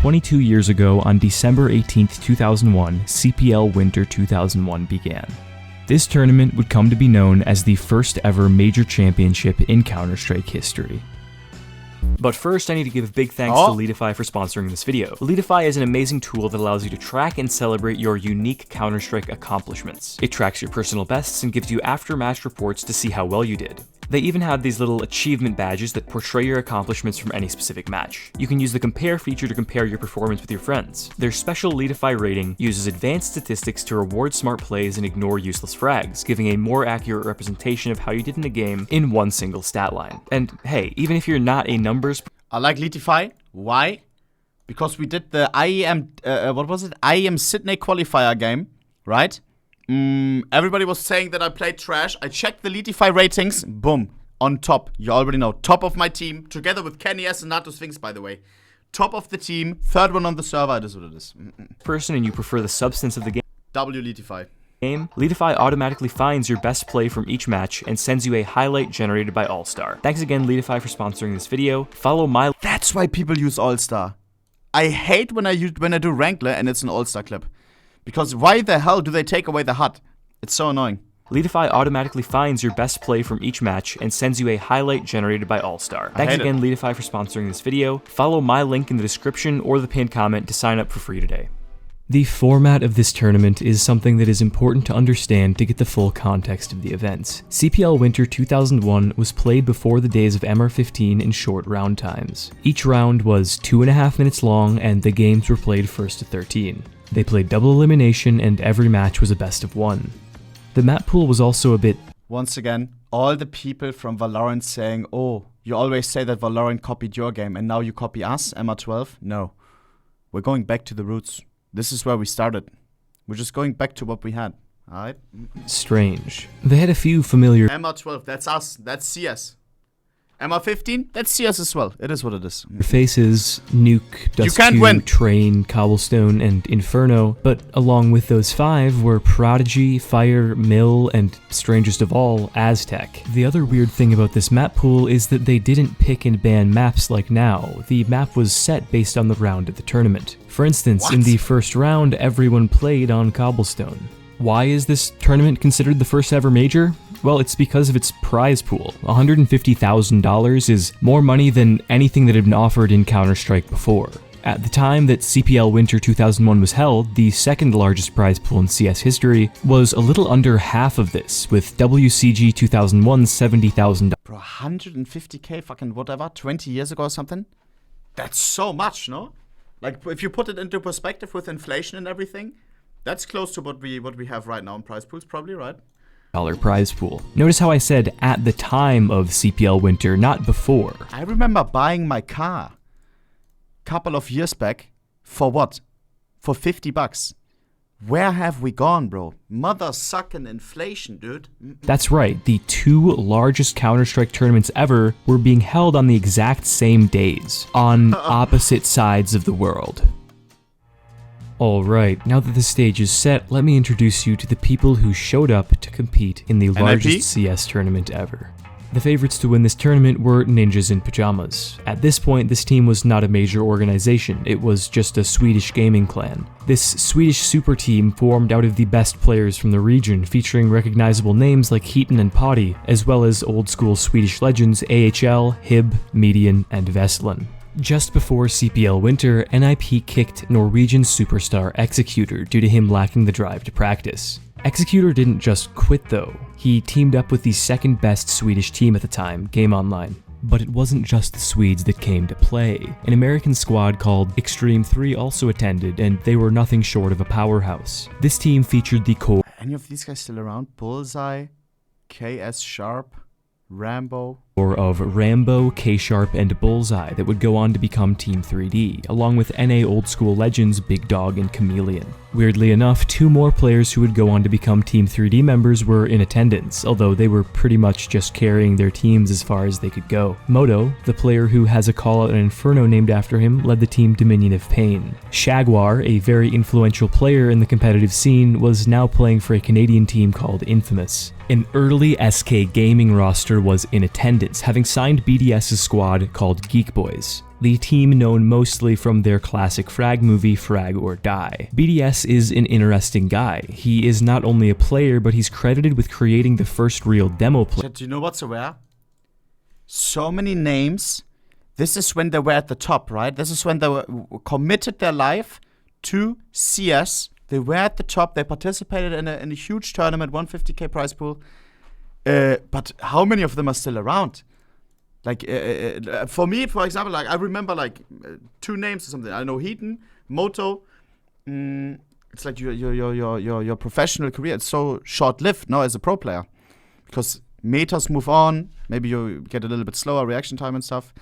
22 years ago, on December 18, 2001, CPL Winter 2001 began. This tournament would come to be known as the first ever major championship in Counter-Strike history. But first, I need to give a big thanks to Leadify for sponsoring this video. Leadify is an amazing tool that allows you to track and celebrate your unique Counter-Strike accomplishments. It tracks your personal bests and gives you after-match reports to see how well you did. They even have these little achievement badges that portray your accomplishments from any specific match. You can use the compare feature to compare your performance with your friends. Their special Leadify rating uses advanced statistics to reward smart plays and ignore useless frags, giving a more accurate representation of how you did in a game in one single stat line. And hey, even if you're not a numbers... I like Leadify. Why? Because we did the IEM Sydney qualifier game, right? Everybody was saying that I played trash. I checked the Leadify ratings. Boom. On top. You already know. Top of my team. Together with Kenny S and Nato Sphinx, by the way. Top of the team. Third one on the server. It is what it is. Person and you prefer the substance of the game. Leadify. Leadify automatically finds your best play from each match and sends you a highlight generated by All-Star. Thanks again, Leadify, for sponsoring this video. Follow my... That's why people use All-Star. I hate when I do Wrangler and it's an All-Star clip. Because why the hell do they take away the HUD? It's so annoying. Leadify automatically finds your best play from each match and sends you a highlight generated by All-Star. Thanks again, Leadify, for sponsoring this video. Follow my link in the description or the pinned comment to sign up for free today. The format of this tournament is something that is important to understand to get the full context of the events. CPL Winter 2001 was played before the days of MR15 in short round times. Each round was 2.5 minutes long and the games were played first to 13. They played double elimination and every match was a best of 1. The map pool was also a bit... Once again, all the people from Valorant saying, oh, you always say that Valorant copied your game and now you copy us, MR12? No. We're going back to the roots. This is where we started. We're just going back to what we had, alright? Strange. They had a few familiar... MR12, that's us, that's CS. MR15, that's CS as well. It is what it is. Faces, Nuke, Dust2, Train, Cobblestone, and Inferno, but along with those 5 were Prodigy, Fire, Mill, and strangest of all, Aztec. The other weird thing about this map pool is that they didn't pick and ban maps like now. The map was set based on the round of the tournament. For instance, in the first round, everyone played on Cobblestone. Why is this tournament considered the first ever major? Well, it's because of its prize pool. $150,000 is more money than anything that had been offered in Counter-Strike before. At the time that CPL Winter 2001 was held, the second largest prize pool in CS history was a little under half of this, with WCG 2001's $70,000. Bro, 150k fucking whatever, 20 years ago or something? That's so much, no? Like, if you put it into perspective with inflation and everything, that's close to what we have right now in prize pools, probably, right? Prize pool. Notice how I said at the time of CPL Winter, not before. I remember buying my car couple of years back for what? For 50 bucks. Where have we gone, bro? Mother sucking inflation, dude. That's right, the 2 largest Counter-Strike tournaments ever were being held on the exact same days, on opposite sides of the world. Alright, now that the stage is set, let me introduce you to the people who showed up to compete in the largest CS tournament ever. The favorites to win this tournament were Ninjas in Pajamas. At this point, this team was not a major organization, it was just a Swedish gaming clan. This Swedish super team formed out of the best players from the region, featuring recognizable names like Heaton and Potty, as well as old school Swedish legends AHL, Hib, Median, and Vestlin. Just before CPL Winter, NIP kicked Norwegian superstar Executor due to him lacking the drive to practice. Executor didn't just quit though, he teamed up with the second best Swedish team at the time, Game Online. But it wasn't just the Swedes that came to play. An American squad called Extreme 3 also attended, and they were nothing short of a powerhouse. This team featured the core... Any of these guys still around? Bullseye, KS Sharp, Rambo. Of Rambo, K-Sharp, and Bullseye that would go on to become Team 3D, along with NA old school legends Big Dog and Chameleon. Weirdly enough, 2 more players who would go on to become Team 3D members were in attendance, although they were pretty much just carrying their teams as far as they could go. Moto, the player who has a call-out in Inferno named after him, led the team Dominion of Pain. Shagwar, a very influential player in the competitive scene, was now playing for a Canadian team called Infamous. An early SK Gaming roster was in attendance, having signed BDS's squad called Geek Boys. the team known mostly from their classic frag movie Frag or Die. BDS is an interesting guy. He is not only a player, but he's credited with creating the first real demo play. Do you know what's aware? So many names. This is when they were at the top, right? This is when they were committed their life to CS. They were at the top. They participated in a huge tournament, 150k prize pool. But how many of them are still around? Like, for me, for example, like I remember like 2 names or something. I know Heaton, Moto. It's like your professional career. It's so short-lived now as a pro player, because metas move on. Maybe you get a little bit slower reaction time and stuff.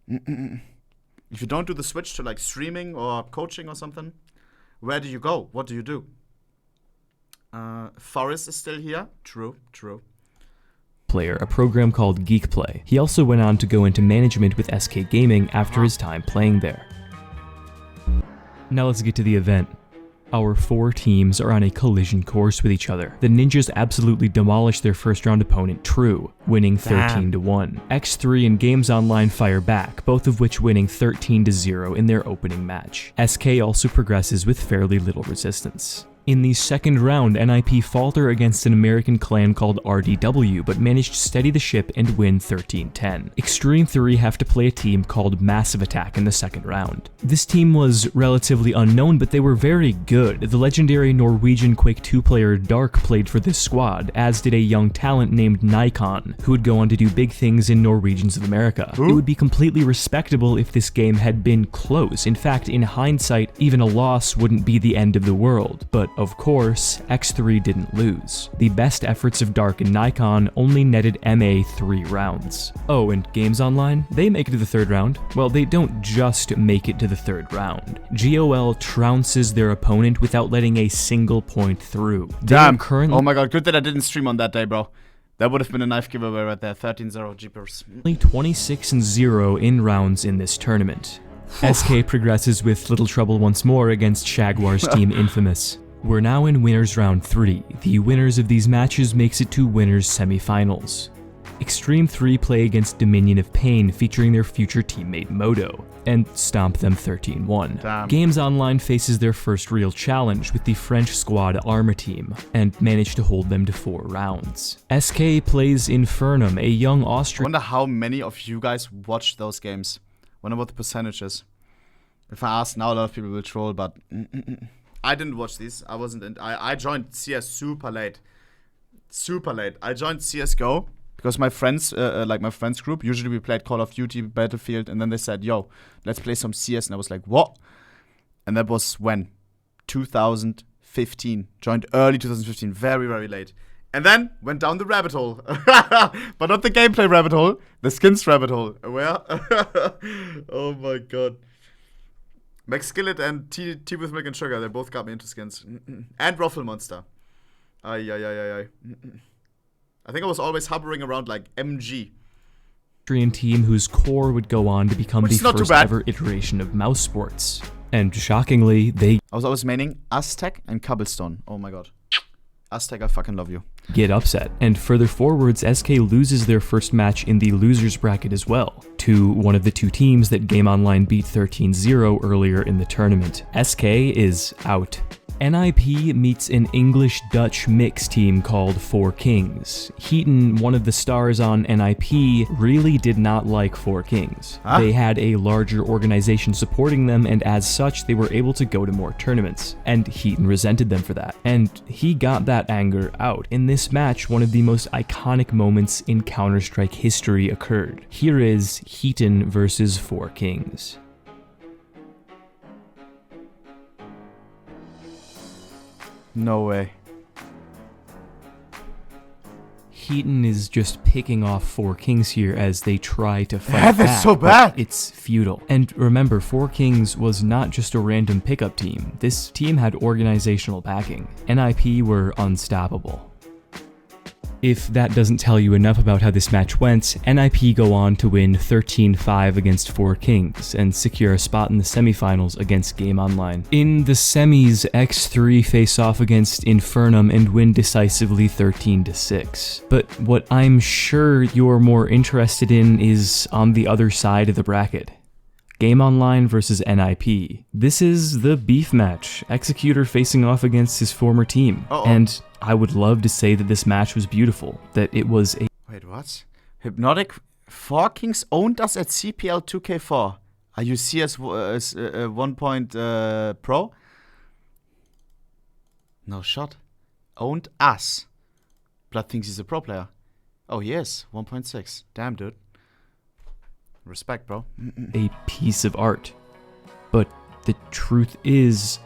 If you don't do the switch to like streaming or coaching or something, where do you go? What do you do? Forrest is still here. True. Player, a program called Geekplay. He also went on to go into management with SK Gaming after his time playing there. Now let's get to the event. Our 4 teams are on a collision course with each other. The Ninjas absolutely demolished their first round opponent, True, winning 13-1. X3 and Games Online fire back, both of which winning 13-0 in their opening match. SK also progresses with fairly little resistance. In the second round, NIP falter against an American clan called RDW, but managed to steady the ship and win 13-10. Extreme 3 have to play a team called Massive Attack in the second round. This team was relatively unknown, but they were very good. The legendary Norwegian Quake 2 player Dark played for this squad, as did a young talent named Nikon, who would go on to do big things in Norwegians of America. It would be completely respectable if this game had been close. In fact, in hindsight, even a loss wouldn't be the end of the world, but of course, X3 didn't lose. The best efforts of Dark and Nikon only netted MA 3 rounds. Oh, and Games Online? They make it to the third round. Well, they don't just make it to the third round. GOL trounces their opponent without letting a single point through. Damn. Oh my god, good that I didn't stream on that day, bro. That would have been a knife giveaway right there. 13-0 jeepers. Only 26-0 in rounds in this tournament. SK progresses with little trouble once more against Jaguar's team Infamous. We're now in Winners Round 3. The winners of these matches makes it to Winners Semifinals. Extreme 3 play against Dominion of Pain featuring their future teammate Moto, and stomp them 13-1. Games Online faces their first real challenge with the French squad Arma team, and manage to hold them to 4 rounds. SK plays Infernum, a young Austrian— I wonder how many of you guys watch those games. Wonder what the percentages. If I ask now, a lot of people will troll, but I didn't watch these. I wasn't in. I joined CS super late. I joined CSGO because my friends, like my friends group, usually we played Call of Duty, Battlefield, and then they said, yo, let's play some CS. And I was like, what? And that was when? 2015. Joined early 2015, very, very late. And then went down the rabbit hole. But not the gameplay rabbit hole, the skins rabbit hole. Where? Oh my god. Max Skillet and Tea with Milk and Sugar, they both got me into skins. And Ruffle Monster. I think I was always hovering around like MG. Team whose core would go on to become the first ever iteration of Mouse Sports. And shockingly, I was always maining Aztec and Cobblestone. Oh my god. Aztec, I fucking love you. Get upset. And further forwards, SK loses their first match in the losers bracket as well, to one of the 2 teams that Game Online beat 13-0 earlier in the tournament. SK is out. NIP meets an English-Dutch mix team called Four Kings. Heaton, one of the stars on NIP, really did not like Four Kings. They had a larger organization supporting them, and as such, they were able to go to more tournaments. And Heaton resented them for that. And he got that anger out. In this match, one of the most iconic moments in Counter-Strike history occurred. Here is Heaton versus Four Kings. No way. Heaton is just picking off Four Kings here as they try to fight back, so bad. But it's futile. And remember, Four Kings was not just a random pickup team. This team had organizational backing. NIP were unstoppable. If that doesn't tell you enough about how this match went, NIP go on to win 13-5 against Four Kings and secure a spot in the semifinals against Game Online. In the semis, X3 face off against Infernum and win decisively 13-6. But what I'm sure you're more interested in is on the other side of the bracket. Game Online versus NIP. This is the beef match, Executor facing off against his former team. And I would love to say that this match was beautiful, that it was a... Wait, what? Hypnotic 4 Kings owned us at CPL 2K4. Are you CS 1 point pro? No shot. Owned us. Blood thinks he's a pro player. Oh, he is. 1.6. Damn, dude. Respect, bro. A piece of art. But the truth is,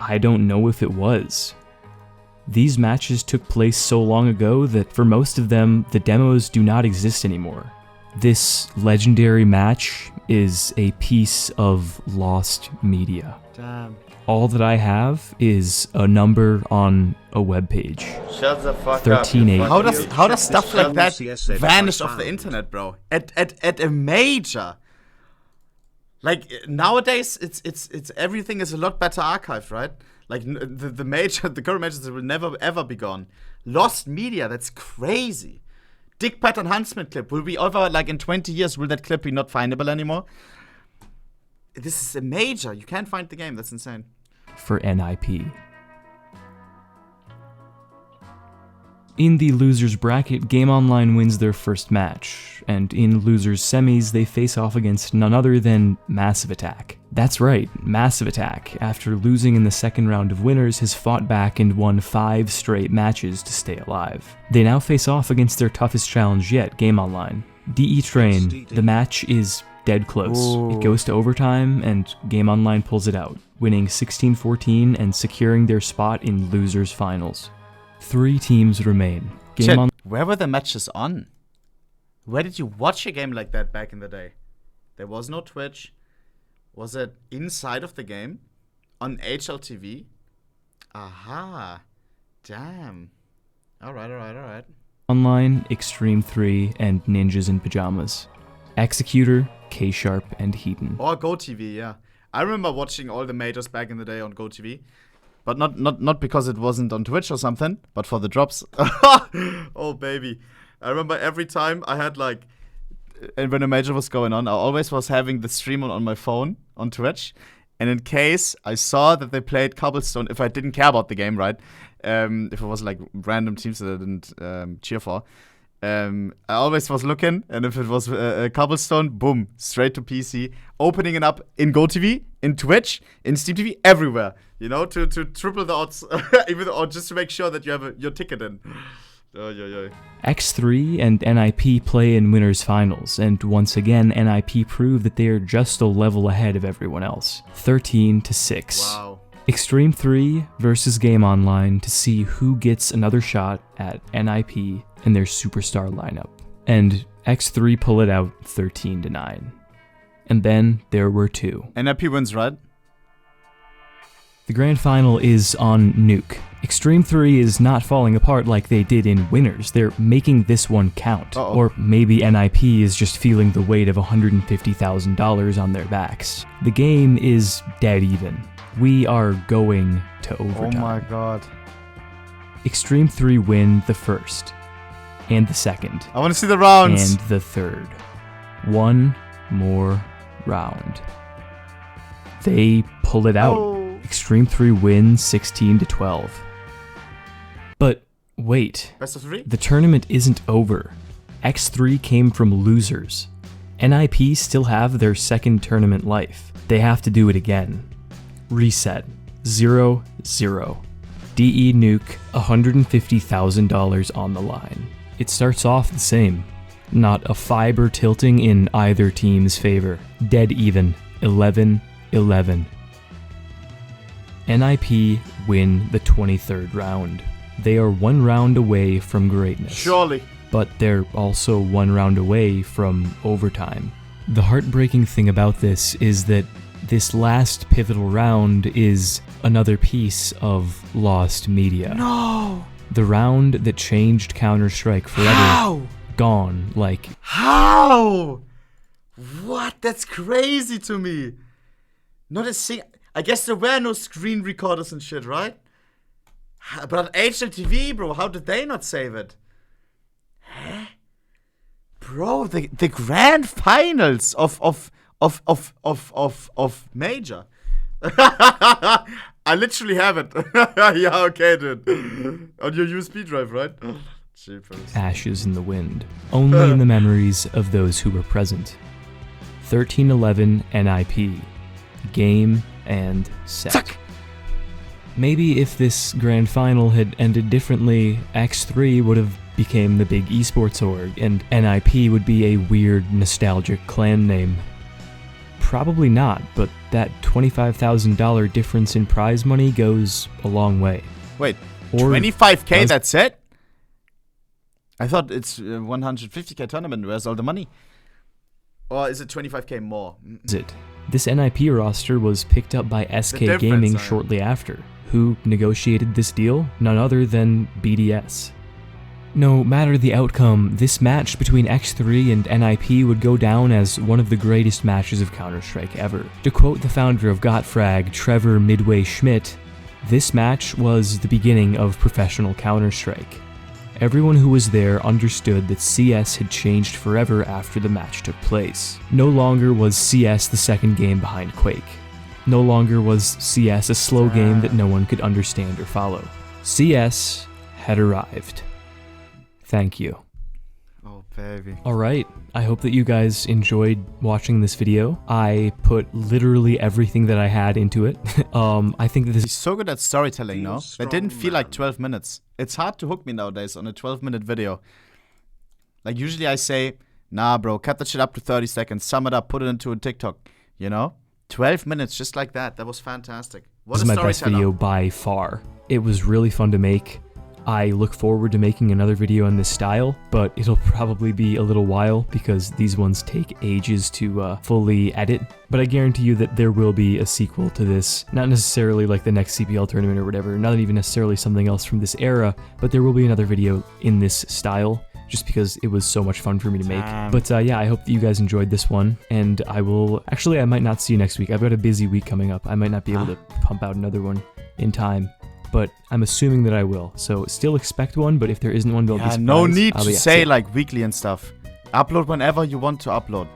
I don't know if it was. These matches took place so long ago that for most of them, the demos do not exist anymore. This legendary match is a piece of lost media. Damn. All that I have is a number on a webpage. Shut the fuck 13.8. up. How does stuff like that vanish off the internet, bro? At a major. Like nowadays, it's everything is a lot better archived, right? Like the current majors will never ever be gone. Lost media, that's crazy. Dick pattern Huntsman clip will be over like in 20 years. Will that clip be not findable anymore? This is a major. You can't find the game. That's insane. For NIP. In the losers bracket, Game Online wins their first match, and in losers semis, they face off against none other than Massive Attack. That's right, Massive Attack, after losing in the second round of winners, has fought back and won 5 straight matches to stay alive. They now face off against their toughest challenge yet, Game Online. DE Train, the match is dead close. Ooh. It goes to overtime, and Game Online pulls it out, winning 16-14 and securing their spot in losers finals. 3 teams remain. Where were the matches on? Where did you watch a game like that back in the day? There was no Twitch. Was it inside of the game? On HLTV? Aha. Damn. Alright. Online, Extreme 3, and Ninjas in Pajamas. Executor, K-Sharp, and Heaton. Or GoTV, yeah. I remember watching all the majors back in the day on GoTV. But not because it wasn't on Twitch or something, but for the drops. Oh, baby. I remember every time I had like, and when a major was going on, I always was having the stream on my phone on Twitch. And in case I saw that they played Cobblestone, if I didn't care about the game, right? If it was like random teams that I didn't cheer for, I always was looking, and if it was Cobblestone, boom, straight to PC, opening it up in GoTV, in Twitch, in Steam TV, everywhere. You know, to triple the odds, even or just to make sure that you have your ticket in. X3 and NIP play in winners finals, and once again, NIP prove that they are just a level ahead of everyone else. 13-6. Wow. Extreme 3 versus Game Online to see who gets another shot at NIP in their superstar lineup. And X3 pull it out 13-9. And then there were 2. NIP wins, right? The grand final is on Nuke. Extreme 3 is not falling apart like they did in winners. They're making this one count. Uh-oh. Or maybe NIP is just feeling the weight of $150,000 on their backs. The game is dead even. We are going to overtime. Oh my god. Extreme 3 win the first, and the second, I want to see the rounds. and the third. One more round. They pull it out. Oh. Extreme 3 wins 16-12. But wait, Best of 3? the tournament isn't over. X3 came from losers. NIP still have their second tournament life. They have to do it again. Reset. 0-0. DE Nuke, $150,000 on the line. It starts off the same. Not a fiber tilting in either team's favor. Dead even. 11-11. NIP win the 23rd round. They are 1 round away from greatness. Surely. But they're also 1 round away from overtime. The heartbreaking thing about this is that this last pivotal round is another piece of lost media. No! The round that changed Counter-Strike forever. How? Gone, like... How? What? That's crazy to me. Not a single... I guess there were no screen recorders and shit, right? But on HLTV, bro, how did they not save it? Huh? Bro, the grand finals of of Major. I literally have it. Yeah, okay, dude. On your USB drive, right? Jeepers. Ashes in the wind, only in the memories of those who were present. 1311 NIP. Game and set. Zack. Maybe if this grand final had ended differently, X3 would have became the big esports org, and NIP would be a weird, nostalgic clan name. Probably not, but that $25,000 difference in prize money goes a long way. Wait, Or 25k, that's it? I thought it's 150k tournament, where's all the money? Or is it 25k more? Is it? This NIP roster was picked up by SK Gaming shortly after. Who negotiated this deal? None other than BDS. No matter the outcome, this match between X3 and NIP would go down as one of the greatest matches of Counter-Strike ever. To quote the founder of Gottfrag, Trevor Midway Schmidt, this match was the beginning of professional Counter-Strike. Everyone who was there understood that CS had changed forever after the match took place. No longer was CS the second game behind Quake. No longer was CS a slow game that no one could understand or follow. CS had arrived. Thank you. Oh, baby. Alright, I hope that you guys enjoyed watching this video. I put literally everything that I had into it. I think that this He's so good at storytelling, no? That didn't feel like 12 minutes. It's hard to hook me nowadays on a 12-minute video. Like, usually I say, nah, bro, cut that shit up to 30 seconds, sum it up, put it into a TikTok, you know? 12 minutes, just like that. That was fantastic. What is my best video by far. It was really fun to make. I look forward to making another video in this style, but it'll probably be a little while because these ones take ages to fully edit. But I guarantee you that there will be a sequel to this. Not necessarily like the next CPL tournament or whatever, not even necessarily something else from this era, but there will be another video in this style, just because it was so much fun for me to make. But yeah, I hope that you guys enjoyed this one, and I might not see you next week. I've got a busy week coming up. I might not be able to pump out another one in time, but I'm assuming that I will. So still expect one, but if there isn't one, don't be surprised. No need to say like weekly and stuff. Upload whenever you want to upload.